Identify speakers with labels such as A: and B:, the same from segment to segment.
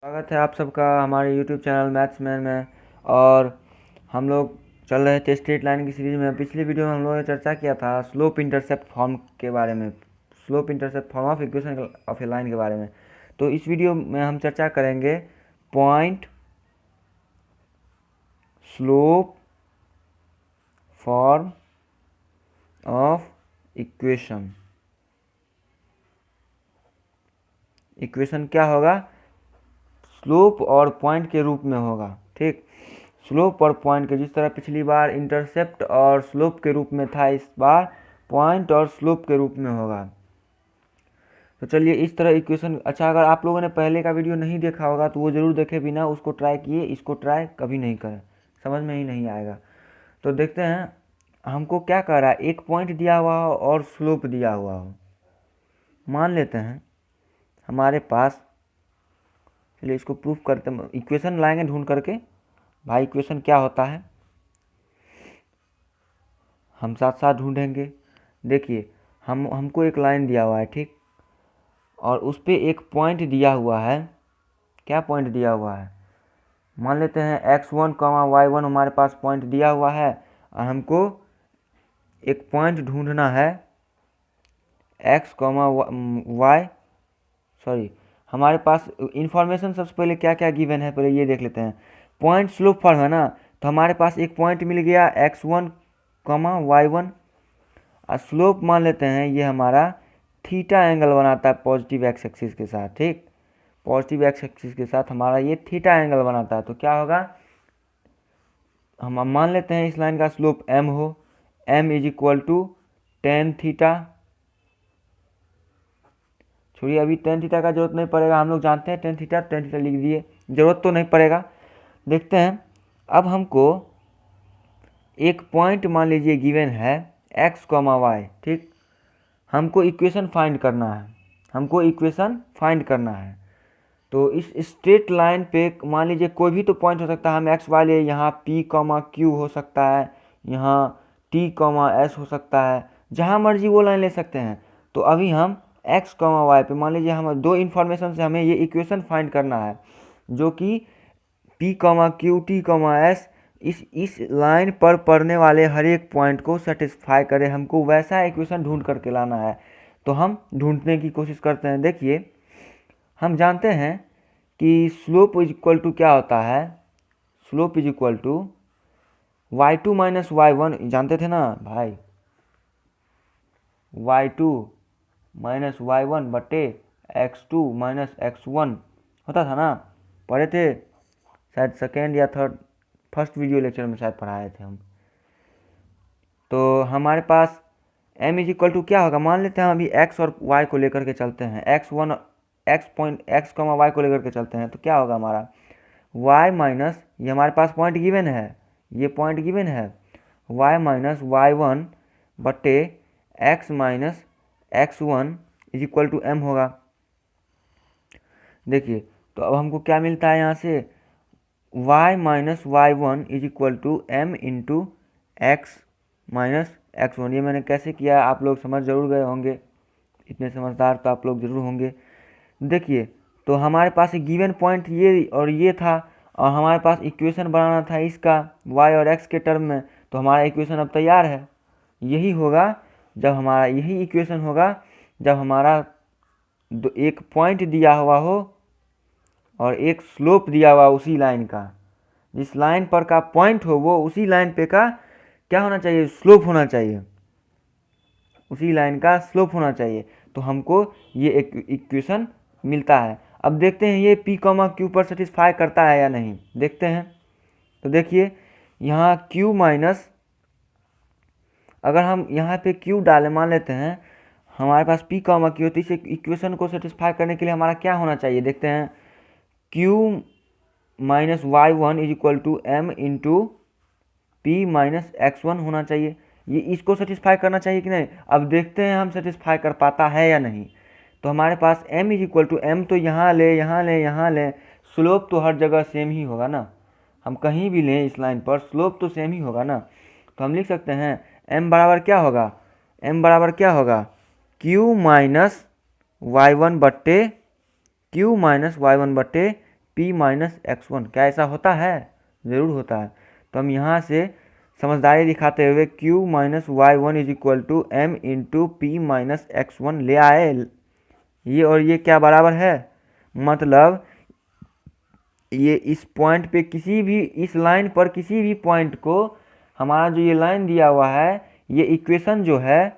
A: स्वागत है आप सबका हमारे YouTube चैनल मैथ्समैन में। और हम लोग चल रहे थे स्ट्रेट लाइन की सीरीज में। पिछली वीडियो में हम लोगों ने चर्चा किया था स्लोप इंटरसेप्ट फॉर्म के बारे में, slope intercept form of equation of A line के बारे में। तो इस वीडियो में हम चर्चा करेंगे point slope form of equation. Equation क्या होगा? स्लोप और पॉइंट के रूप में होगा। ठीक, स्लोप और पॉइंट के, जिस तरह पिछली बार इंटरसेप्ट और स्लोप के रूप में था, इस बार पॉइंट और स्लोप के रूप में होगा। तो चलिए इस तरह इक्वेशन। अच्छा, अगर आप लोगों ने पहले का वीडियो नहीं देखा होगा तो वो ज़रूर देखे, बिना उसको ट्राई किए इसको ट्राई कभी नहीं करें, समझ में ही नहीं आएगा। तो देखते हैं हमको क्या कह रहा है। एक पॉइंट दिया हुआ हो और स्लोप दिया हुआ हो। मान लेते हैं हमारे पास, चलिए इसको प्रूफ करते हैं, इक्वेशन लाएंगे ढूंढ करके। भाई इक्वेशन क्या होता है हम साथ साथ ढूंढेंगे। देखिए हमको एक लाइन दिया हुआ है, ठीक, और उस पर एक पॉइंट दिया हुआ है। क्या पॉइंट दिया हुआ है? मान लेते हैं x1, y1 हमारे पास पॉइंट दिया हुआ है और हमको एक पॉइंट ढूंढना है x, y, सॉरी, हमारे पास इंफॉर्मेशन सबसे पहले क्या क्या गिवन है पहले ये देख लेते हैं। पॉइंट स्लोप फॉर्म है ना, तो हमारे पास एक पॉइंट मिल गया x1, y1, और स्लोप मान लेते हैं ये हमारा थीटा एंगल बनाता है पॉजिटिव एक्स एक्सिस के साथ। ठीक, पॉजिटिव एक्स एक्सिस के साथ हमारा ये थीटा एंगल बनाता है। तो क्या होगा, हम मान लेते हैं इस लाइन का स्लोप m हो, m is equal to tan theta. छोड़िए, अभी टेन थीटा का जरूरत नहीं पड़ेगा, हम लोग जानते हैं टेन थीटा लिख दिए, जरूरत तो नहीं पड़ेगा। देखते हैं अब हमको एक पॉइंट मान लीजिए गिवन है x, y। ठीक, हमको इक्वेशन फाइंड करना है, हमको इक्वेशन फाइंड करना है। तो इस स्ट्रेट लाइन पे मान लीजिए कोई भी तो पॉइंट हो सकता है। हम एक्स वाई ले, यहाँ p, q हो सकता है, यहाँ t, s हो सकता है, जहाँ मर्जी वो लाइन ले सकते हैं। तो अभी हम x, y पे मान लीजिए हम दो इन्फॉर्मेशन से हमें ये इक्वेशन फाइंड करना है, जो कि p, q, t, s इस लाइन पर पड़ने वाले हर एक पॉइंट को सेटिस्फाई करे। हमको वैसा इक्वेशन ढूंढ करके लाना है। तो हम ढूंढने की कोशिश करते हैं। देखिए हम जानते हैं कि स्लोप इज इक्वल टू क्या होता है, slope is equal to y2 minus y1, जानते थे ना भाई, y2 माइनस y1 बटे x2 माइनस x1 होता था ना, पढ़े थे शायद सेकेंड या फर्स्ट वीडियो लेक्चर में शायद पढ़ाए थे हम। तो हमारे पास m इज इक्वल टू क्या होगा, मान लेते हैं हम अभी x और y को लेकर के चलते हैं, x y को लेकर के चलते हैं। तो क्या होगा हमारा y माइनस, ये हमारे पास पॉइंट गिवन है, ये पॉइंट गिवन है, y माइनस y1 बटे x minus x1 is equal to m होगा। देखिए तो अब हमको क्या मिलता है यहाँ से, y minus y1 is equal to m into x minus x1। ये मैंने कैसे किया आप लोग समझ जरूर गए होंगे, इतने समझदार तो आप लोग जरूर होंगे। देखिए तो हमारे पास एक गिवन पॉइंट ये और ये था, और हमारे पास इक्वेशन बनाना था इसका y और x के टर्म में। तो हमारा इक्वेशन अब तैयार है। यही होगा जब हमारा, यही इक्वेशन होगा जब हमारा एक पॉइंट दिया हुआ हो और एक स्लोप दिया हुआ उसी लाइन का, जिस लाइन पर का पॉइंट हो वो उसी लाइन पे का क्या होना चाहिए, स्लोप होना चाहिए, उसी लाइन का स्लोप होना चाहिए। तो हमको ये एक इक्वेशन मिलता है। अब देखते हैं ये p, q पर सेटिस्फाई करता है या नहीं, देखते हैं। तो देखिए यहाँ q माइनस, अगर हम यहाँ पे q डालें, मान लेते हैं हमारे पास p, q, तो इस इक्वेशन को सेटिस्फाई करने के लिए हमारा क्या होना चाहिए, देखते हैं। q minus y1 is equal to m into p minus x1 होना चाहिए। ये इसको सेटिस्फाई करना चाहिए कि नहीं, अब देखते हैं हम सेटिस्फाई कर पाता है या नहीं। तो हमारे पास m is equal to, m तो यहाँ ले, यहाँ ले, यहाँ ले, स्लोप तो हर जगह सेम ही होगा ना, हम कहीं भी लें इस लाइन पर स्लोप तो सेम ही होगा ना। तो हम लिख सकते हैं m बराबर क्या होगा, m बराबर क्या होगा, q माइनस y1 बट्टे q माइनस y1 बट्टे p माइनस x1। क्या ऐसा होता है? ज़रूर होता है। तो हम यहाँ से समझदारी दिखाते हुए q minus y1 is equal to m into p minus x1 ले आए। ये और ये क्या बराबर है? मतलब ये इस पॉइंट पे किसी भी, इस लाइन पर किसी भी पॉइंट को, हमारा जो ये लाइन दिया हुआ है, ये इक्वेशन जो है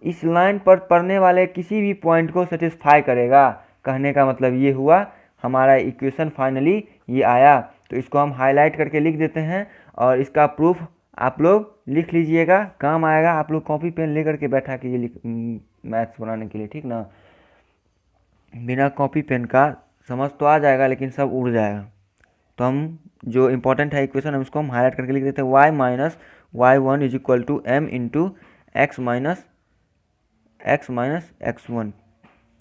A: इस लाइन पर पड़ने वाले किसी भी पॉइंट को सेटिस्फाई करेगा। कहने का मतलब ये हुआ, हमारा इक्वेशन फाइनली ये आया। तो इसको हम हाईलाइट करके लिख देते हैं और इसका प्रूफ आप लोग लिख लीजिएगा, काम आएगा। आप लोग कॉपी पेन लेकर के बैठा कीजिए मैथ्स बनाने के लिए, ठीक ना। बिना कॉपी पेन का समझ तो आ जाएगा लेकिन सब उड़ जाएगा। तो हम जो इम्पोर्टेंट है इक्वेशन, हम इसको हम हाईलाइट करके लिख देते हैं। y minus y1 is equal to m into x minus x1।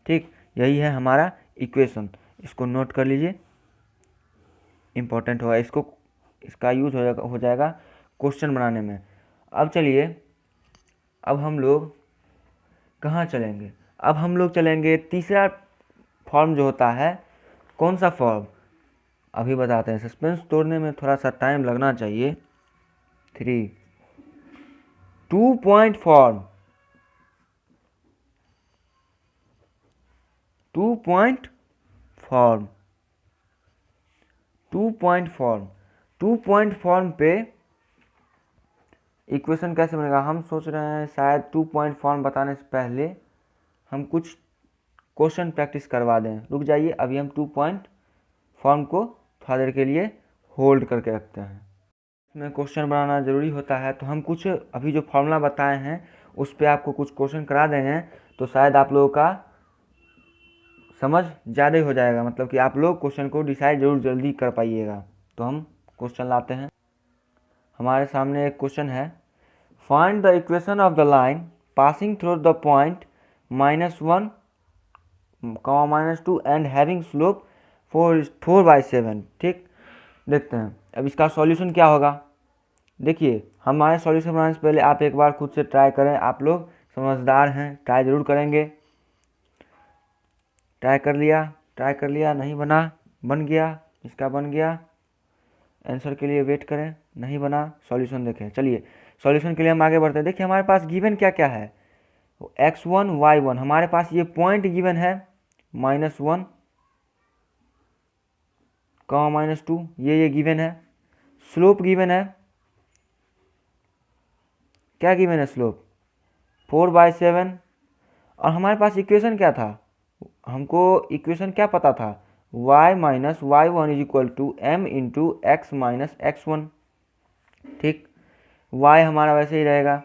A: ठीक, यही है हमारा इक्वेशन। इसको नोट कर लीजिए, इम्पोर्टेंट होगा, इसका यूज हो जाएगा क्वेश्चन बनाने में। अब चलिए, अब हम लोग कहाँ चलेंगे? अब हम लोग चलेंगे तीसरा फॉर्म जो होता है। कौन सा फॉर्म? अभी बताते हैं, सस्पेंस तोड़ने में थोड़ा सा टाइम लगना चाहिए। 2 point form. 2 point form. 2 point form. 2 point form पे इक्वेशन कैसे बनेगा? हम सोच रहे हैं शायद 2 पॉइंट फॉर्म बताने से पहले हम कुछ क्वेश्चन प्रैक्टिस करवा दें। रुक जाइए, अभी हम 2 पॉइंट फॉर्म को थोड़ा देर के लिए होल्ड करके रखते हैं। इसमें क्वेश्चन बनाना ज़रूरी होता है, तो हम कुछ अभी जो फॉर्मूला बताए हैं उस पर आपको कुछ क्वेश्चन करा देंगे, तो शायद आप लोगों का समझ ज़्यादा हो जाएगा, मतलब कि आप लोग क्वेश्चन को डिसाइड जरूर जल्दी कर पाइएगा। तो हम क्वेश्चन लाते हैं। हमारे सामने एक क्वेश्चन है, find the equation of the line passing through the point -1, -2 and having slope 4/7। ठीक, देखते हैं अब इसका सॉल्यूशन क्या होगा। देखिए, हमारे सॉल्यूशन बनाने से पहले आप एक बार खुद से ट्राई करें। आप लोग समझदार हैं, ट्राई ज़रूर करेंगे। ट्राई कर लिया, नहीं बना, बन गया, इसका बन गया। आंसर के लिए वेट करें, नहीं बना, सॉल्यूशन देखें। चलिए, सॉल्यूशन के लिए हम आगे बढ़ते हैं। देखिए हमारे पास गिवन क्या क्या है, x1 y1। हमारे पास ये पॉइंट गिवन है -1, -2, ये गिवन है। स्लोप गिवन है, क्या गिवन है? स्लोप 4/7। और हमारे पास इक्वेशन क्या था? हमको इक्वेशन क्या पता था? y minus y1 is equal to m into x minus x1। ठीक, y हमारा वैसे ही रहेगा,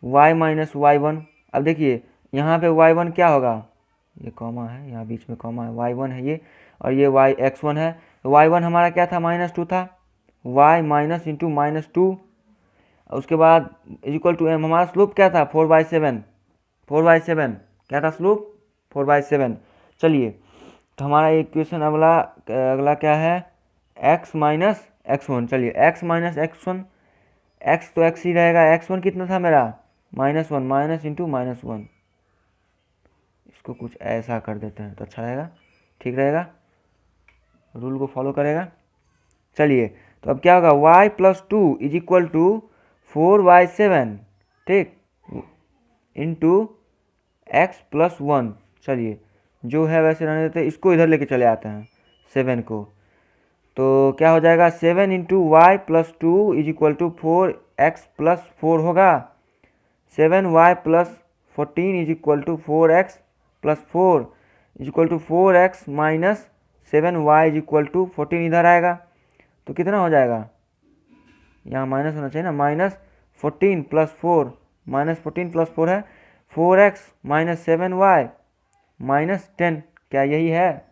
A: y माइनस y1। अब देखिए यहाँ पे y1 क्या होगा? ये कॉमा है, यहाँ बीच में कॉमा है, y1 है ये, और ये x1 है। तो y1 हमारा क्या था? -2 था। y माइनस इंटू -2, उसके बाद इज इक्वल टू m। हमारा स्लोप क्या था? 4/7। 4/7 क्या था स्लोप? 4/7। चलिए, तो हमारा इक्वेशन अगला क्या है? x minus x1। चलिए, x माइनस x1, x तो x ही रहेगा। x1 कितना था मेरा? -1, माइनस इंटू -1। इसको कुछ ऐसा कर देते हैं तो अच्छा रहेगा, ठीक रहेगा, रूल को फॉलो करेगा। चलिए, तो अब क्या होगा? y plus 2 is equal to 4/7, ठीक, इंटू x प्लस 1। चलिए, जो है वैसे रहने देते हैं, इसको इधर लेके चले आते हैं 7 को। तो क्या हो जाएगा? 7 into y plus 2 is equal to 4x plus 4 होगा। 7y plus 14 is equal to 4x plus 4 is equal to 4x minus 7y is equal to 14 इधर आएगा, तो कितना हो जाएगा? यहाँ माइनस होना चाहिए ना, -14 प्लस 4, -14 प्लस 4 है 4x माइनस 7y माइनस 10। क्या यही है?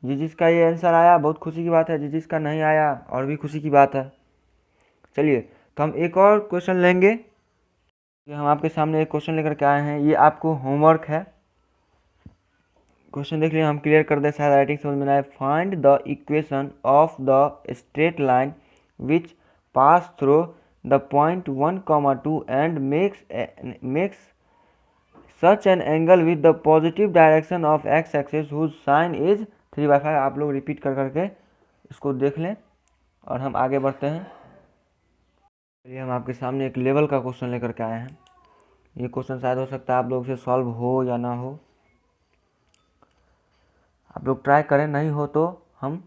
A: जिसका ये आंसर आया बहुत खुशी की बात है, जिसका नहीं आया और भी खुशी की बात है। चलिए, तो हम एक और क्वेश्चन लेंगे। हम आपके सामने एक क्वेश्चन लेकर के आए हैं, ये आपको होमवर्क है। क्वेश्चन देख लीजिए, हम क्लियर कर दें, शायद राइटिंग समझ में आए। Find the equation of the straight line which pass through the point 1, 2 and makes such an angle with the positive direction of x-axis whose sine is 3/5 आप लोग रिपीट कर करके इसको देख लें और हम आगे बढ़ते हैं। चलिए हम आपके सामने एक लेवल का क्वेश्चन लेकर के आए हैं। ये क्वेश्चन शायद हो सकता है आप लोग से सॉल्व हो या ना हो, आप लोग ट्राई करें, नहीं हो तो हम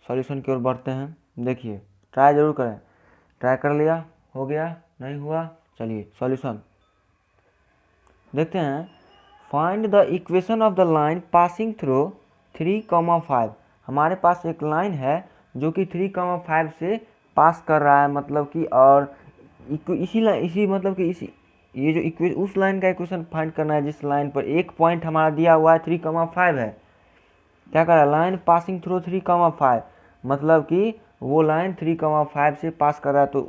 A: सॉल्यूशन की ओर बढ़ते हैं। देखिए ट्राई ज़रूर करें। ट्राई कर लिया, हो गया, नहीं हुआ, चलिए सॉल्यूशन देखते हैं। Find the equation of the line passing through 3,5। हमारे पास एक लाइन है जो कि 3,5 से पास कर रहा है, मतलब कि और इसी मतलब कि इसी ये जो उस लाइन का इक्वेशन फाइंड करना है जिस लाइन पर एक पॉइंट हमारा दिया हुआ है 3,5 है। क्या कर रहा है, लाइन पासिंग थ्रू 3,5, मतलब कि वो लाइन 3,5 से पास कर रहा है, तो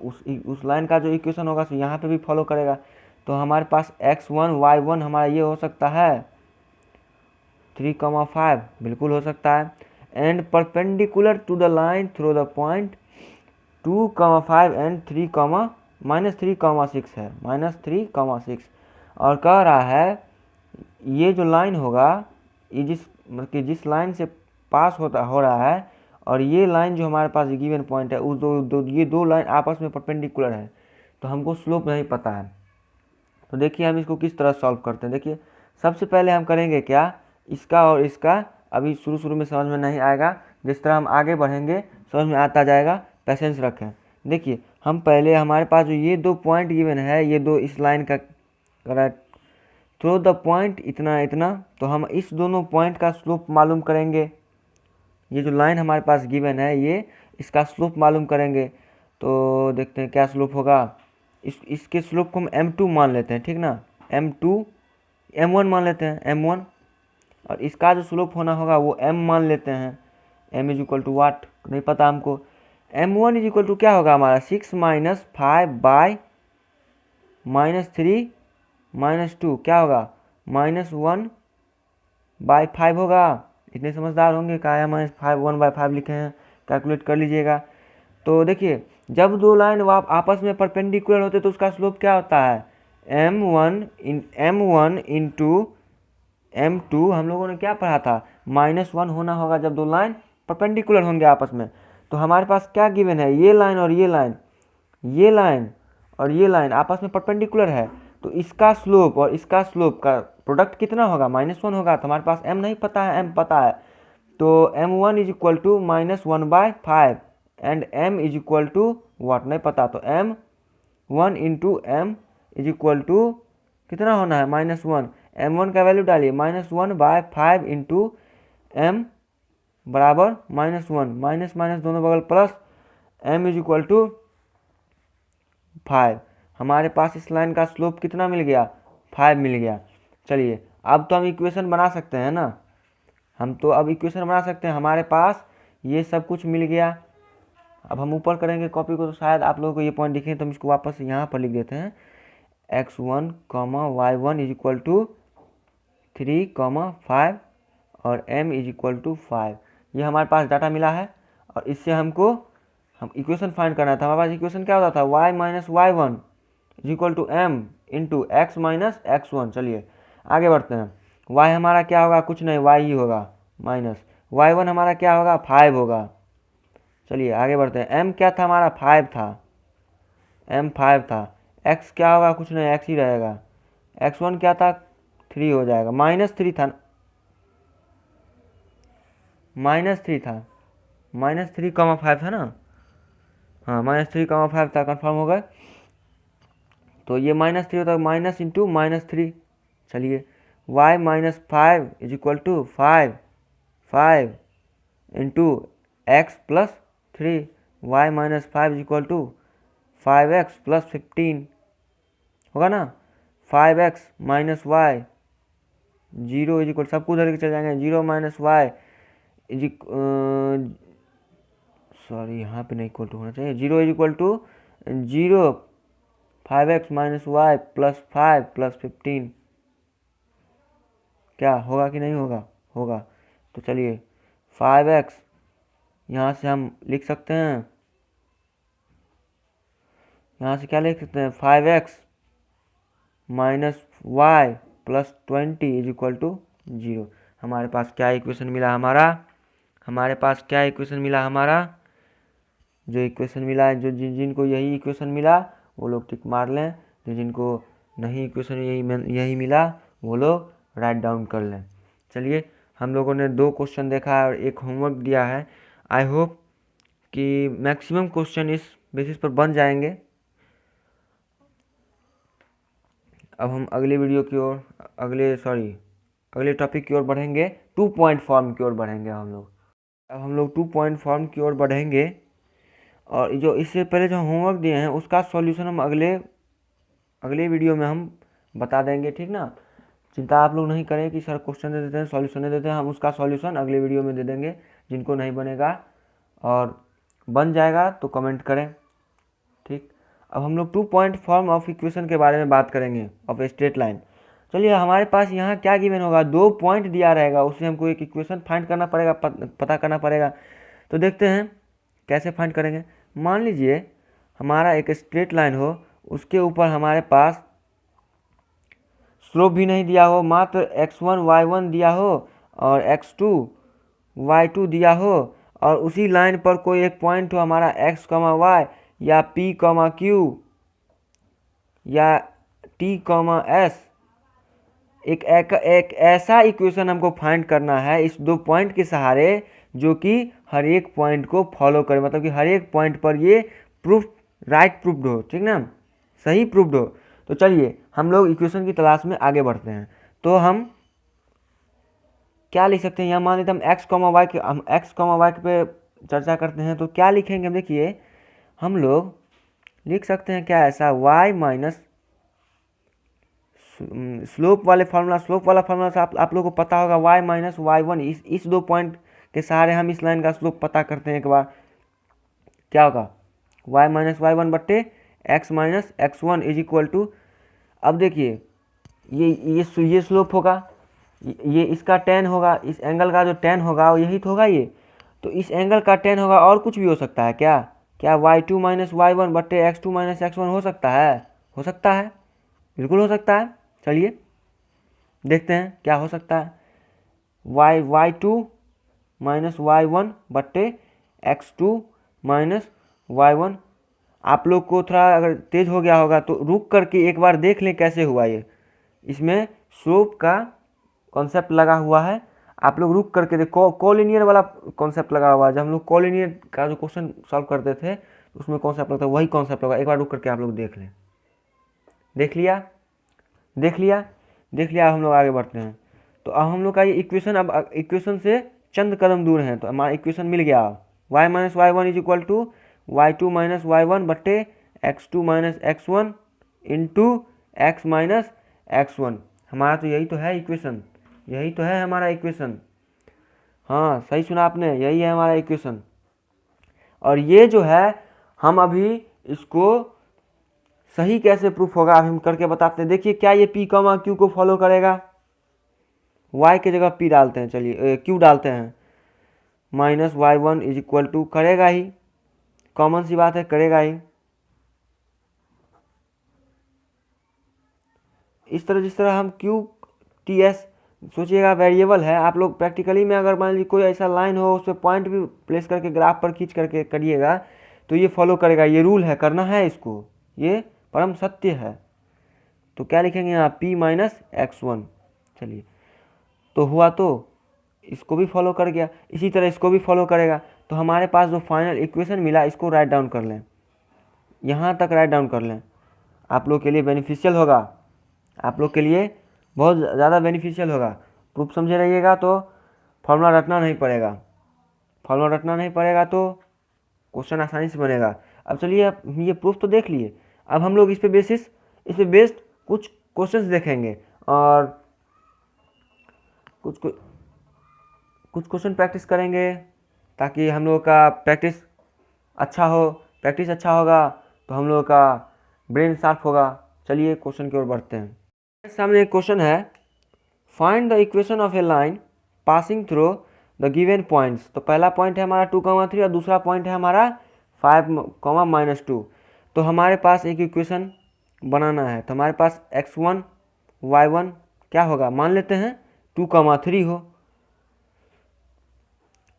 A: उस लाइन का जो इक्वेशन होगा तो यहाँ पे भी फॉलो करेगा। तो हमारे पास x1 y1 हमारा ये हो सकता है 3,5, बिल्कुल हो सकता है। And perpendicular to the line through the point 2,5 and 3,6 है, -3,6। और कह रहा है ये जो लाइन होगा ये जिस लाइन से पास हो रहा है और ये लाइन जो हमारे पास गिवन पॉइंट है उस ये दो लाइन आपस में परपेंडिकुलर है, तो हमको स्लोप नहीं पता है। तो देखिए हम इसको किस तरह सॉल्व करते हैं। देखिए सबसे पहले हम करेंगे क्या, इसका और इसका अभी शुरू में समझ में नहीं आएगा, जिस तरह हम आगे बढ़ेंगे समझ में आता जाएगा, पेशेंस रखें। देखिए हम पहले हमारे पास जो ये दो पॉइंट गिवन है, ये दो इस लाइन का थ्रू द पॉइंट इतना इतना, तो हम इस दोनों पॉइंट का स्लोप मालूम करेंगे। ये जो लाइन हमारे पास गिवन है ये इसका स्लोप मालूम करेंगे। तो देखते हैं क्या स्लोप होगा। इसके स्लोप को हम m2 मान लेते हैं, ठीक ना, m1 मान लेते हैं m1, और इसका जो स्लोप होना होगा वो m मान लेते हैं। m is equal to what नहीं पता हमको। m1 इज इक्वल टू क्या होगा हमारा 6 - 5 - 3 - 2 क्या होगा -1/5 होगा। इतने समझदार होंगे, कहा है -1/5 लिखे हैं, कैलकुलेट कर लीजिएगा। तो देखिए जब दो लाइन आपस में परपेंडिकुलर होते तो उसका स्लोप क्या होता है, m1 इंटू m2, हम लोगों ने क्या पढ़ा था, -1 होना होगा जब दो लाइन परपेंडिकुलर होंगे आपस में। तो हमारे पास क्या गिवन है, ये लाइन और ये लाइन, ये लाइन और ये लाइन आपस में परपेंडिकुलर है, तो इसका स्लोप और इसका स्लोप का प्रोडक्ट कितना होगा, -1 होगा। तो हमारे पास m नहीं पता है, m पता है, तो m1 is equal to -1/5 and m is equal to what नहीं पता, तो m1 into m is equal to कितना होना है -1। m1 का वैल्यू डालिए, -1/5 इंटू m बराबर -1, माइनस माइनस दोनों बगल plus, m is equal to 5। हमारे पास इस लाइन का स्लोप कितना मिल गया, 5 मिल गया। चलिए अब तो हम इक्वेशन बना सकते हैं ना, हम तो अब इक्वेशन बना सकते हैं, हमारे पास ये सब कुछ मिल गया। अब हम ऊपर करेंगे कॉपी को, तो शायद आप लोगों को ये पॉइंट दिखे, तो हम इसको वापस यहाँ पर लिख देते हैं। x1, y1 is equal to 3,5 और m इज इक्वल टू 5। ये हमारे पास डाटा मिला है और इससे हम इक्वेशन फाइंड करना था। हमारे पास इक्वेशन क्या होता था, y - y1 is equal to m into x - x1। चलिए आगे बढ़ते हैं। y हमारा क्या होगा, कुछ नहीं, y ही होगा, माइनस y1 हमारा क्या होगा, 5 होगा। चलिए आगे बढ़ते हैं। m क्या था हमारा, 5 था, m 5 था। x क्या होगा, कुछ नहीं, x ही रहेगा। x1 क्या था, 3 हो जाएगा, -3 था, -3 था, -3,5 था ना, हाँ -3,5 था, कंफर्म हो गया। तो ये -3 होता है, माइनस इंटू -3। चलिए y - 5 is equal to 5 into x plus 3, y - 5 is equal to 5x plus 15 होगा ना। 5x - y 0 इज इक्वल, सबको उधर के चले जाएंगे, 0 - y इज सॉरी यहाँ पे नहीं इक्वल टू होना चाहिए, 0 is equal to 0, 5x - y plus 5 plus 15, क्या होगा कि नहीं होगा, होगा। तो चलिए 5x यहाँ से हम लिख सकते हैं, यहाँ से क्या लिख सकते हैं, 5x - y plus 20 is equal to 0। हमारे पास क्या इक्वेशन मिला हमारा, हमारे पास क्या इक्वेशन मिला, हमारा जो इक्वेशन मिला है, जो जिनको यही इक्वेशन मिला वो लोग टिक मार लें, जो जिनको नहीं इक्वेशन यही मिला वो लोग राइट डाउन कर लें। चलिए, हम लोगों ने 2 क्वेश्चन देखा है और एक होमवर्क दिया है। आई होप कि मैक्सिमम क्वेश्चन इस बेसिस पर बन जाएंगे। अब हम अगले वीडियो की ओर अगले टॉपिक की ओर बढ़ेंगे, 2 पॉइंट फॉर्म की ओर बढ़ेंगे हम लोग। अब हम लोग 2 पॉइंट फॉर्म की ओर बढ़ेंगे और जो इससे पहले जो होमवर्क दिए हैं उसका सॉल्यूशन हम अगले वीडियो में हम बता देंगे, ठीक ना। चिंता आप लोग नहीं करें कि सर क्वेश्चन दे देते हैं सॉल्यूशन दे देते हैं, हम उसका सॉल्यूशन अगले वीडियो में दे देंगे। जिनको नहीं बनेगा और बन जाएगा तो कमेंट करें, ठीक। अब हम लोग 2 पॉइंट फॉर्म ऑफ इक्वेशन के बारे में बात करेंगे, ऑफ ए स्ट्रेट लाइन। चलिए, हमारे पास यहाँ क्या गिवन होगा, 2 पॉइंट दिया रहेगा, उससे हमको एक इक्वेशन फाइंड करना पड़ेगा, पता करना पड़ेगा। तो देखते हैं कैसे फाइंड करेंगे। मान लीजिए हमारा एक स्ट्रेट लाइन हो, उसके ऊपर हमारे पास स्लोप भी नहीं दिया हो, मात्र x1 y1 दिया हो और x2 y2 दिया हो, और उसी लाइन पर कोई एक पॉइंट हो हमारा x, y या p, q या t, s। एक ऐसा इक्वेशन हमको फाइंड करना है इस 2 पॉइंट के सहारे जो कि हर एक पॉइंट को फॉलो करे, मतलब कि हर एक पॉइंट पर ये राइट प्रूफ्ड हो, ठीक ना, सही प्रूफ्ड हो। तो चलिए हम लोग इक्वेशन की तलाश में आगे बढ़ते हैं। तो हम क्या लिख सकते हैं, यहाँ मान लेते हैं हम x, y पे चर्चा करते हैं। तो क्या लिखेंगे हम, देखिए हम लोग लिख सकते हैं क्या ऐसा, y माइनस स्लोप वाला फार्मूला से आप लोगों को पता होगा, y माइनस y1। इस 2 पॉइंट के सहारे हम इस लाइन का स्लोप पता करते हैं। एक बार क्या होगा, y माइनस y1 बट्टे x minus x1 is equal to, अब देखिए ये स्लोप होगा, ये इसका tan होगा, इस एंगल का जो tan होगा यही तो होगा ये। तो इस एंगल का tan होगा, और कुछ भी हो सकता है क्या y2 माइनस y1 बट्टे x2 माइनस x1 हो सकता है, बिल्कुल हो सकता है। चलिए देखते हैं क्या हो सकता है, y2 माइनस y1 बट्टे x2 माइनस y1। आप लोग को थोड़ा अगर तेज हो गया होगा तो रुक करके एक बार देख लें कैसे हुआ ये। इसमें स्लोप का कॉन्सेप्ट लगा हुआ है, आप लोग रुक करके देखो, कोलिनियर वाला कॉन्सेप्ट लगा हुआ है। जब हम लोग कोलिनियर का जो क्वेश्चन सॉल्व करते थे उसमें कॉन्सेप्ट लगता है, वही कॉन्सेप्ट होगा। एक बार रुक करके आप लोग देख लें। देख लिया, हम लोग आगे बढ़ते हैं। तो अब हम लोग का ये इक्वेशन, अब इक्वेशन से चंद कदम दूर हैं, तो हमारा इक्वेशन मिल गया। y minus y1 is equal to y2 minus y1 बट्टे x2 minus x1 into x minus x1। हमारा तो यही तो है इक्वेशन, यही तो है हमारा इक्वेशन। हाँ, सही सुना आपने, यही है हमारा इक्वेशन। और ये जो है हम अभी इसको सही कैसे प्रूफ होगा अभी हम करके बताते हैं। देखिए क्या ये p, q को फॉलो करेगा, y के जगह p डालते हैं, चलिए q डालते हैं, minus y1 is equal to, करेगा ही, कॉमन सी बात है, करेगा ही। इस तरह जिस तरह हम q t s, सोचिएगा वेरिएबल है। आप लोग प्रैक्टिकली में अगर मान लीजिए कोई ऐसा लाइन हो उस पर पॉइंट भी प्लेस करके ग्राफ पर खींच करके करिएगा तो ये फॉलो करेगा, ये रूल है, करना है इसको, ये परम सत्य है। तो क्या लिखेंगे यहाँ, p माइनस x1। चलिए, तो हुआ, तो इसको भी फॉलो कर गया, इसी तरह इसको भी फॉलो करेगा। तो हमारे पास जो फाइनल इक्वेशन मिला इसको राइट डाउन कर लें, यहाँ तक राइट डाउन कर लें। आप लोग के लिए बेनिफिशियल होगा, आप लोग के लिए बहुत ज़्यादा बेनिफिशियल होगा। प्रूफ समझे रहिएगा तो फॉर्मूला रटना नहीं पड़ेगा, तो क्वेश्चन आसानी से बनेगा। अब चलिए, ये प्रूफ तो देख लिए, अब हम लोग इस पे बेस्ड कुछ क्वेश्चंस देखेंगे और कुछ क्वेश्चन प्रैक्टिस करेंगे ताकि हम लोग का प्रैक्टिस अच्छा होगा तो हम लोग का ब्रेन शार्प होगा। चलिए क्वेश्चन की ओर बढ़ते हैं। मेरे सामने एक क्वेश्चन है, find the equation of A line passing through the given points. तो पहला पॉइंट है हमारा 2,3 और दूसरा पॉइंट है हमारा 5,-2। तो हमारे पास एक इक्वेशन बनाना है। तो हमारे पास x1 y1 क्या होगा, मान लेते हैं 2,3 हो,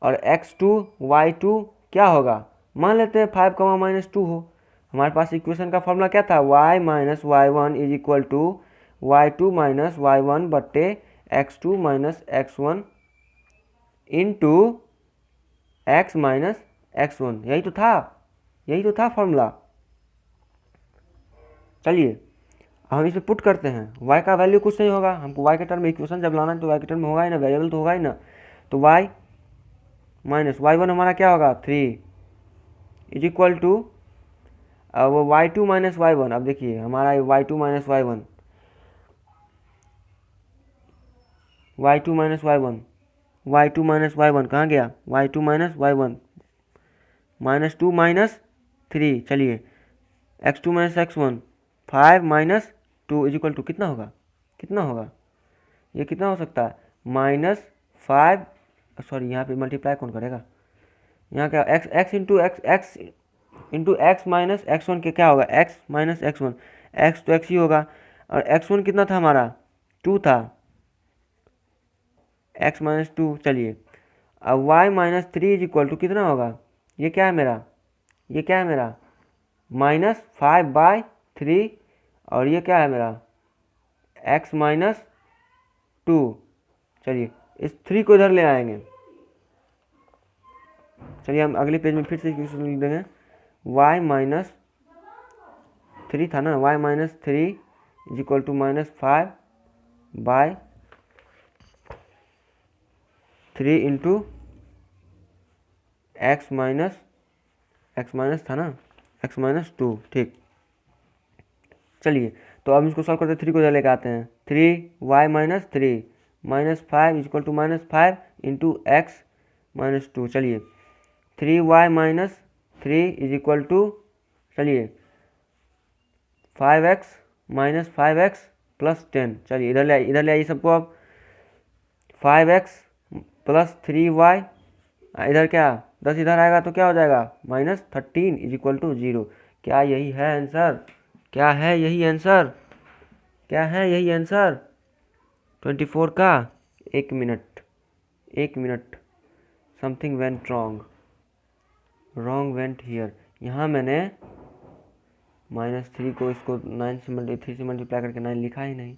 A: और x2 y2 क्या होगा, मान लेते हैं 5, -2 हो। हमारे पास इक्वेशन का फॉर्मूला क्या था, y minus y1 is equal to y2 minus y1 बट्टे x2 minus x1 into x minus x1। यही तो था फॉर्मूला। चलिए हम इसमें पुट करते हैं, y का वैल्यू कुछ नहीं होगा, हमको y के टर्म में इक्वेशन जब लाना है तो y के टर्म में होगा ही ना, वेरिएबल तो होगा ही ना। तो y माइनस y1 हमारा क्या होगा 3 इज इक्वल टू, अब y2 माइनस y1, अब देखिए हमारा y2 minus y1, y2 minus y1, y2 minus y1 कहाँ गया, y2 माइनस y1 -2 माइनस 3, चलिए x2 minus x1 5 minus 2 is equal to कितना होगा, ये कितना हो सकता है -5, सॉरी यहाँ पे मल्टीप्लाई कौन करेगा, यहाँ क्या x into x minus x1 के क्या होगा, x माइनस x1, x तो x ही होगा, और x1 कितना था हमारा 2 था, x माइनस 2। चलिए अब y minus 3 is equal to कितना होगा, ये क्या है मेरा -5/3, और ये क्या है मेरा x माइनस 2। चलिए इस 3 को इधर ले आएंगे। चलिए हम अगले पेज में फिर से इक्वेशन लिख देंगे, y माइनस 3 था ना, y minus 3 is equal to -5/3 into x minus था ना, x माइनस 2, ठीक। चलिए तो अब इसको सॉल्व करते हैं, 3 को इधर लेके आते हैं, 3y minus 3 -5 is equal to -5 into x minus 2। चलिए 3y minus 3 is equal to, चलिए 5x माइनस 5x प्लस 10। चलिए इधर ले आइए सबको, अब 5x प्लस 3y, इधर क्या 10 इधर आएगा तो क्या हो जाएगा -13 इज इक्वल टू 0। क्या यही है आंसर, क्या है यही आंसर 24 का। एक minute, something went wrong went here. यहाँ मैंने -3 को इसको 3 से मल्टीप्लाई करके 9 लिखा ही नहीं,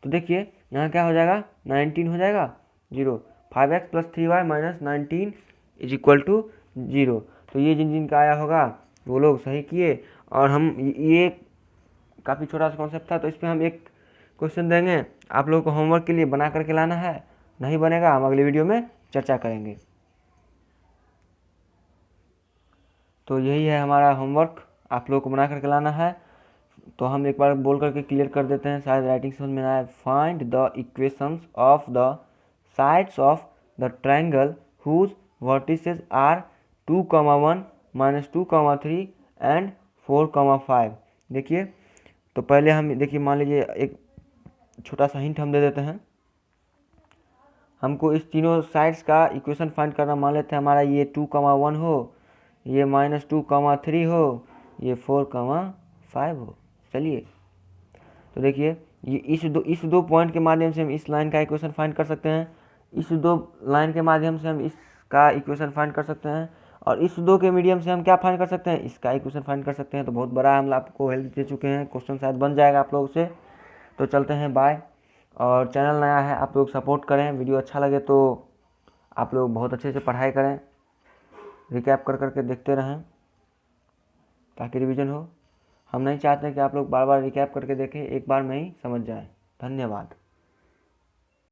A: तो देखिए यहाँ क्या हो जाएगा 19 हो जाएगा 0, 5x plus 3y minus 19 is equal to 0। तो ये जिनका आया होगा वो लोग सही किए, और हम ये काफ़ी छोटा सा कॉन्सेप्ट था, तो इस पर हम एक क्वेश्चन देंगे, आप लोगों को होमवर्क के लिए बना करके लाना है, नहीं बनेगा हम अगले वीडियो में चर्चा करेंगे। तो यही है हमारा होमवर्क, आप लोगों को बना करके लाना है। तो हम एक बार बोल करके क्लियर कर देते हैं, शायद राइटिंग समझ में आया। Find the equations of the sides of the triangle whose vertices are 2,1 -2,3 and 4,5। देखिए तो पहले हम देखिए, मान लीजिए एक छोटा सा हिंट हम दे देते हैं, हमको इस तीनों साइड्स का इक्वेशन फाइंड करना। मान लेते हैं हमारा ये 2,1 हो, ये -2,3 हो, ये 4,5 हो। चलिए तो देखिए ये इस दो पॉइंट के माध्यम से हम इस लाइन का इक्वेशन फाइंड कर सकते हैं, इस दो लाइन के माध्यम से हम इसका इक्वेशन फाइंड कर सकते हैं, और इस दो के मीडियम से हम क्या फाइंड कर सकते हैं, इसका इक्वेशन फाइंड कर सकते हैं। तो बहुत बड़ा हम आपको हेल्प दे चुके हैं, क्वेश्चन शायद बन जाएगा आप लोगों से। तो चलते हैं, बाय। और चैनल नया है, आप लोग सपोर्ट करें, वीडियो अच्छा लगे तो आप लोग बहुत अच्छे से पढ़ाई करें, रिकैप कर करके देखते रहें ताकि रिवीजन हो। हम नहीं चाहते कि आप लोग बार बार रिकैप करके देखें, एक बार में ही समझ जाएं। धन्यवाद।